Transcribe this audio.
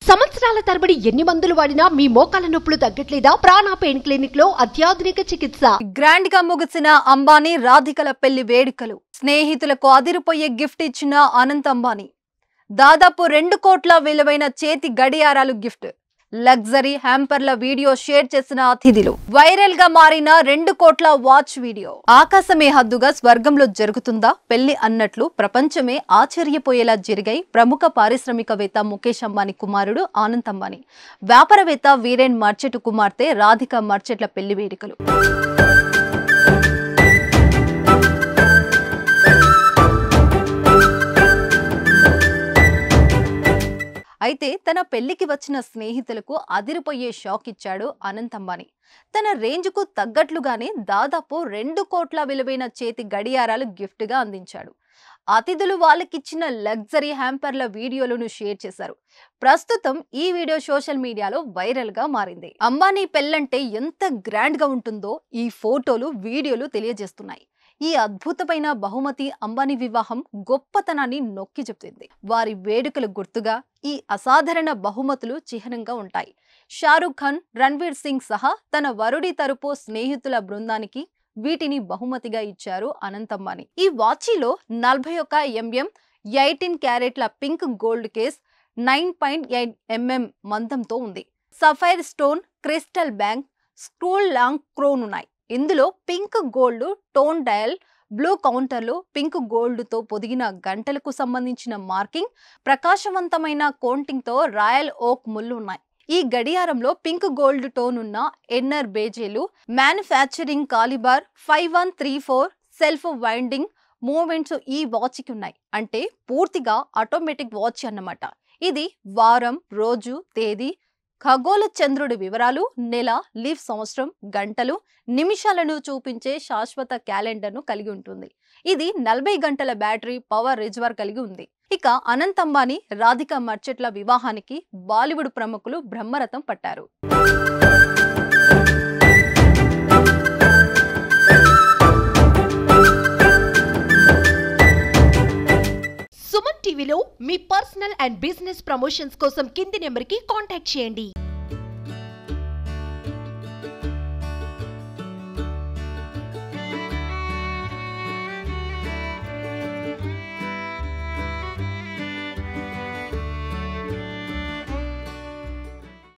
సంవత్సరాల తరబడి ఎన్ని మందులు వాడినా మీ మోకాల నొప్పులు తగ్గట్లేదా? ప్రాణ పెయిన్ క్లినిక్ లో అత్యాధునిక చికిత్స. గ్రాండ్ గా ముగిసిన అంబానీ రాధికల పెళ్లి వేడుకలు. స్నేహితులకు అదిరిపోయే గిఫ్ట్ ఇచ్చిన అనంత్ అంబానీ. దాదాపు 2 కోట్ల విలువైన చేతి గడియారాలు గిఫ్ట్. లగ్జరీ హ్యాంపర్ల వీడియో షేర్ చేసిన అతిథులు. వైరల్ గా మారిన 2 కోట్ల వాచ్ వీడియో. ఆకాశమే హద్దుగా స్వర్గంలో జరుగుతుందా పెళ్లి అన్నట్లు ప్రపంచమే ఆశ్చర్యపోయేలా జరిగాయి ప్రముఖ పారిశ్రామికవేత్త ముఖేష్ అంబానీ కుమారుడు ఆనంద్ అంబానీ, వ్యాపారవేత్త వీరేన్ మర్చెట్ కుమార్తె రాధిక మర్చెట్ల పెళ్లి వేడుకలు. అయితే తన పెళ్లికి వచ్చిన స్నేహితులకు అదిరిపోయే షాక్ ఇచ్చాడు అనంత్ అంబానీ. తన రేంజ్కు తగ్గట్లుగానే దాదాపు 2 కోట్ల విలువైన చేతి గడియారాలు గిఫ్ట్ గా అందించాడు. అతిథులు వాళ్ళకిచ్చిన లగ్జరీ హ్యాంపర్ల వీడియోలను షేర్ చేశారు. ప్రస్తుతం ఈ వీడియో సోషల్ మీడియాలో వైరల్ గా మారింది. అంబానీ పెళ్ళంటే ఎంత గ్రాండ్ గా ఉంటుందో ఈ ఫోటోలు, వీడియోలు తెలియజేస్తున్నాయి. ఈ అద్భుతమైన బహుమతి అంబానీ వివాహం గొప్పతనాన్ని నొక్కి చెప్తుంది. వారి వేడుకలు గుర్తుగా ఈ అసాధారణ బహుమతులు చిహ్నంగా ఉంటాయి. షారుఖ్ ఖాన్, రణ్వీర్ సింగ్ సహా తన వరుడి తరపు స్నేహితుల బృందానికి వీటిని బహుమతిగా ఇచ్చారు అనంత్ అంబానీ. ఈ వాచీలో 41 mm 18 క్యారెట్ల పింక్ గోల్డ్ కేస్, 9.8 mm మందంతో ఉంది. Sapphire stone, crystal bank, scroll long crown ఉన్నాయి. ఇందులో pink gold tone dial, blue కౌంటర్లు, పింక్ గోల్డ్ తో పొదిగిన గంటలకు సంబంధించిన మార్కింగ్, ప్రకాశవంతమైన కోటింగ్ తో రాయల్ ఓక్ ముళ్ళు ఉన్నాయి. ఈ గడియారంలో పింక్ గోల్డ్ టోన్ ఉన్న ఎన్నర్ బేజేలు, manufacturing calibre, 5134 self winding movements ఈ వాచ్ కి ఉన్నాయి. అంటే పూర్తిగా ఆటోమేటిక్ వాచ్ అన్నమాట. ఇది వారం, రోజు, తేదీ, ఖగోళ చంద్రుడి వివరాలు, నెల, లీఫ్ సంవత్సరం, గంటలు, నిమిషాలను చూపించే శాశ్వత క్యాలెండర్ను కలిగి ఉంటుంది. ఇది 40 గంటల బ్యాటరీ పవర్ రిజర్వ్ కలిగి ఉంది. ఇక అనంత్ అంబానీ, రాధిక మర్చెట్ల వివాహానికి బాలీవుడ్ ప్రముఖులు బ్రహ్మరథం పట్టారు. సుమన్ టీవీలో మీ పర్సనల్ అండ్ బిజినెస్ ప్రమోషన్స్ కోసం కింది నెంబర్కి కాంటాక్ట్ చేయండి.